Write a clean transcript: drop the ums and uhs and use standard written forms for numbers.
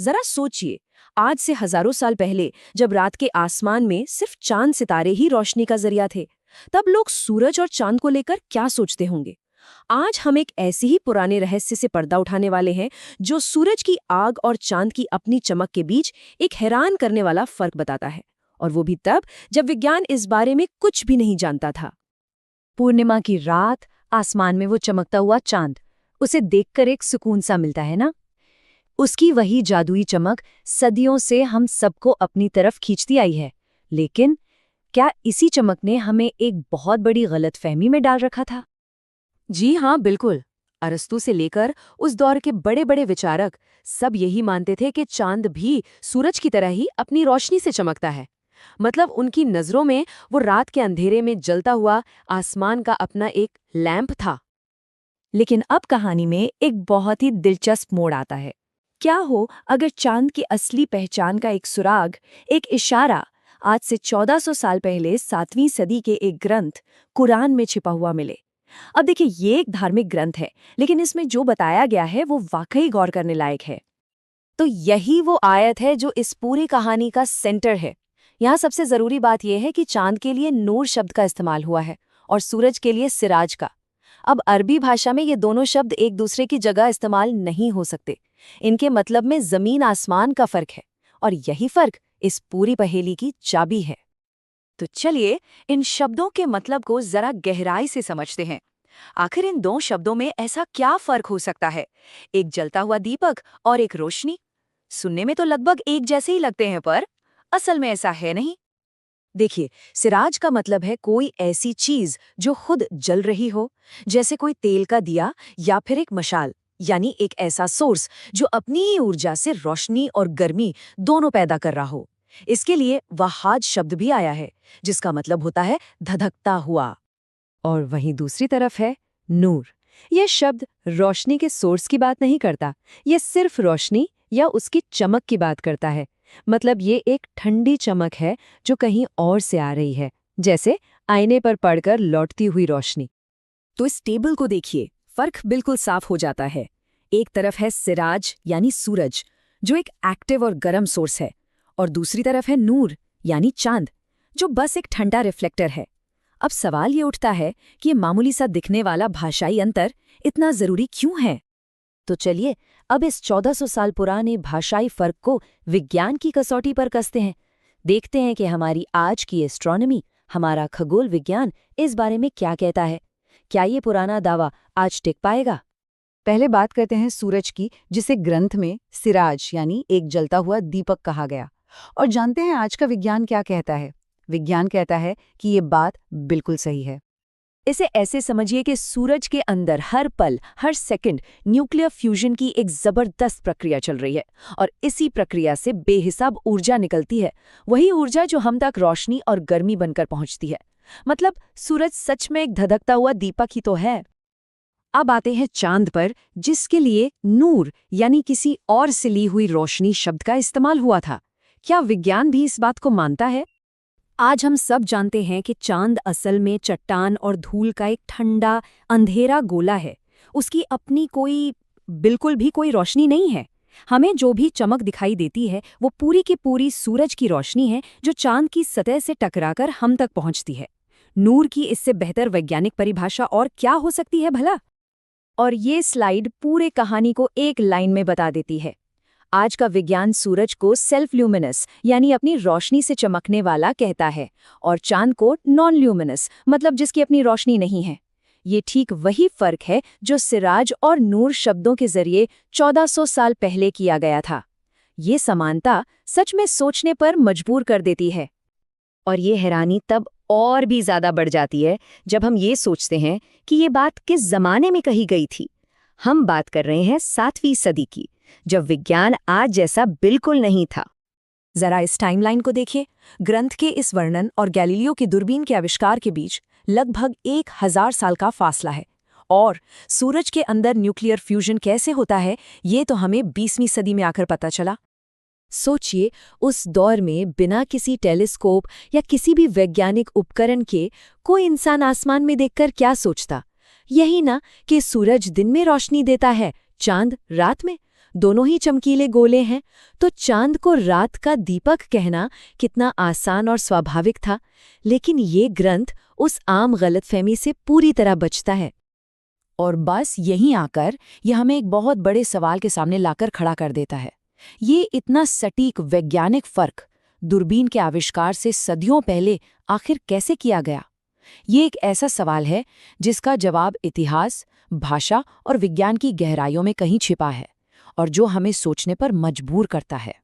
जरा सोचिए, आज से हजारों साल पहले जब रात के आसमान में सिर्फ चांद सितारे ही रोशनी का जरिया थे, तब लोग सूरज और चांद को लेकर क्या सोचते होंगे। आज हम एक ऐसे ही पुराने रहस्य से पर्दा उठाने वाले हैं जो सूरज की आग और चांद की अपनी चमक के बीच एक हैरान करने वाला फर्क बताता है, और वो भी तब जब विज्ञान इस बारे में कुछ भी नहीं जानता था। पूर्णिमा की रात, आसमान में वो चमकता हुआ चांद, उसे देखकर एक सुकून सा मिलता है ना। उसकी वही जादुई चमक सदियों से हम सबको अपनी तरफ खींचती आई है, लेकिन क्या इसी चमक ने हमें एक बहुत बड़ी गलतफहमी में डाल रखा था? जी हाँ, बिल्कुल। अरस्तू से लेकर उस दौर के बड़े बड़े विचारक सब यही मानते थे कि चांद भी सूरज की तरह ही अपनी रोशनी से चमकता है। मतलब उनकी नजरों में वो रात के अंधेरे में जलता हुआ आसमान का अपना एक लैंप था। लेकिन अब कहानी में एक बहुत ही दिलचस्प मोड़ आता है। क्या हो अगर चांद की असली पहचान का एक सुराग, एक इशारा आज से 1400 साल पहले 7वीं सदी के एक ग्रंथ कुरान में छिपा हुआ मिले। अब देखिए, ये एक धार्मिक ग्रंथ है, लेकिन इसमें जो बताया गया है वो वाकई गौर करने लायक है। तो यही वो आयत है जो इस पूरी कहानी का सेंटर है। यहाँ सबसे जरूरी बात यह है कि चांद के लिए नूर शब्द का इस्तेमाल हुआ है और सूरज के लिए सिराज का। अब अरबी भाषा में ये दोनों शब्द एक दूसरे की जगह इस्तेमाल नहीं हो सकते। इनके मतलब में जमीन आसमान का फर्क है, और यही फर्क इस पूरी पहेली की चाबी है। तो चलिए इन शब्दों के मतलब को जरा गहराई से समझते हैं। आखिर इन दो शब्दों में ऐसा क्या फर्क हो सकता है? एक जलता हुआ दीपक और एक रोशनी। सुनने में तो लगभग एक जैसे ही लगते हैं, पर असल में ऐसा है नहीं। देखिए, सिराज का मतलब है कोई ऐसी चीज जो खुद जल रही हो, जैसे कोई तेल का दिया या फिर एक मशाल, यानी एक ऐसा सोर्स जो अपनी ही ऊर्जा से रोशनी और गर्मी दोनों पैदा कर रहा हो। इसके लिए वहाज शब्द भी आया है, जिसका मतलब होता है धधकता हुआ। और वहीं दूसरी तरफ है नूर। यह शब्द रोशनी के सोर्स की बात नहीं करता, यह सिर्फ रोशनी या उसकी चमक की बात करता है। मतलब ये एक ठंडी चमक है जो कहीं और से आ रही है, जैसे आईने पर पड़कर लौटती हुई रोशनी। तो इस टेबल को देखिए, फर्क बिल्कुल साफ हो जाता है। एक तरफ है सिराज यानी सूरज, जो एक एक्टिव और गर्म सोर्स है, और दूसरी तरफ है नूर यानी चांद, जो बस एक ठंडा रिफ्लेक्टर है। अब सवाल ये उठता है कि ये मामूली सा दिखने वाला भाषाई अंतर इतना जरूरी क्यों है? तो चलिए अब इस 1400 साल पुराने भाषाई फर्क को विज्ञान की कसौटी पर कसते हैं। देखते हैं कि हमारी आज की एस्ट्रोनॉमी, हमारा खगोल विज्ञान इस बारे में क्या कहता है। क्या ये पुराना दावा आज टिक पाएगा? पहले बात करते हैं सूरज की, जिसे ग्रंथ में सिराज यानी एक जलता हुआ दीपक कहा गया, और जानते हैं आज का विज्ञान क्या कहता है। विज्ञान कहता है कि ये बात बिल्कुल सही है। इसे ऐसे समझिए कि सूरज के अंदर हर पल, हर सेकंड न्यूक्लियर फ्यूजन की एक जबरदस्त प्रक्रिया चल रही है, और इसी प्रक्रिया से बेहिसाब ऊर्जा निकलती है। वही ऊर्जा जो हम तक रोशनी और गर्मी बनकर पहुंचती है। मतलब सूरज सच में एक धधकता हुआ दीपक ही तो है। अब आते हैं चांद पर, जिसके लिए नूर यानी किसी और से ली हुई रोशनी शब्द का इस्तेमाल हुआ था। क्या विज्ञान भी इस बात को मानता है? आज हम सब जानते हैं कि चांद असल में चट्टान और धूल का एक ठंडा अंधेरा गोला है। उसकी अपनी बिल्कुल भी कोई रोशनी नहीं है। हमें जो भी चमक दिखाई देती है वो पूरी की पूरी सूरज की रोशनी है, जो चांद की सतह से टकराकर हम तक पहुंचती है। नूर की इससे बेहतर वैज्ञानिक परिभाषा और क्या हो सकती है भला? और ये स्लाइड पूरे कहानी को एक लाइन में बता देती है। आज का विज्ञान सूरज को सेल्फ ल्यूमिनस यानी अपनी रोशनी से चमकने वाला कहता है, और चांद को नॉन ल्यूमिनस मतलब जिसकी अपनी रोशनी नहीं है। ये ठीक वही फर्क है जो सिराज और नूर शब्दों के जरिए 1400 साल पहले किया गया था। ये समानता सच में सोचने पर मजबूर कर देती है। और ये हैरानी तब और भी ज्यादा बढ़ जाती है जब हम ये सोचते हैं कि ये बात किस जमाने में कही गई थी। हम बात कर रहे हैं 7वीं सदी की, जब विज्ञान आज जैसा बिल्कुल नहीं था। जरा इस टाइमलाइन को देखिए। ग्रंथ के इस वर्णन और गैलीलियो की दूरबीन के आविष्कार के बीच लगभग 1000 साल का फासला है। और सूरज के अंदर न्यूक्लियर फ्यूजन कैसे होता है, ये तो हमें 20वीं सदी में आकर पता चला। सोचिए, उस दौर में बिना किसी टेलीस्कोप या किसी भी वैज्ञानिक उपकरण के कोई इंसान आसमान में देखकर क्या सोचता? यही ना कि सूरज दिन में रोशनी देता है, चांद रात में। दोनों ही चमकीले गोले हैं, तो चांद को रात का दीपक कहना कितना आसान और स्वाभाविक था। लेकिन ये ग्रंथ उस आम गलतफहमी से पूरी तरह बचता है। और बस यहीं आकर यह हमें एक बहुत बड़े सवाल के सामने लाकर खड़ा कर देता है। ये इतना सटीक वैज्ञानिक फर्क दूरबीन के आविष्कार से सदियों पहले आखिर कैसे किया गया? ये एक ऐसा सवाल है जिसका जवाब इतिहास, भाषा और विज्ञान की गहराइयों में कहीं छिपा है, और जो हमें सोचने पर मजबूर करता है।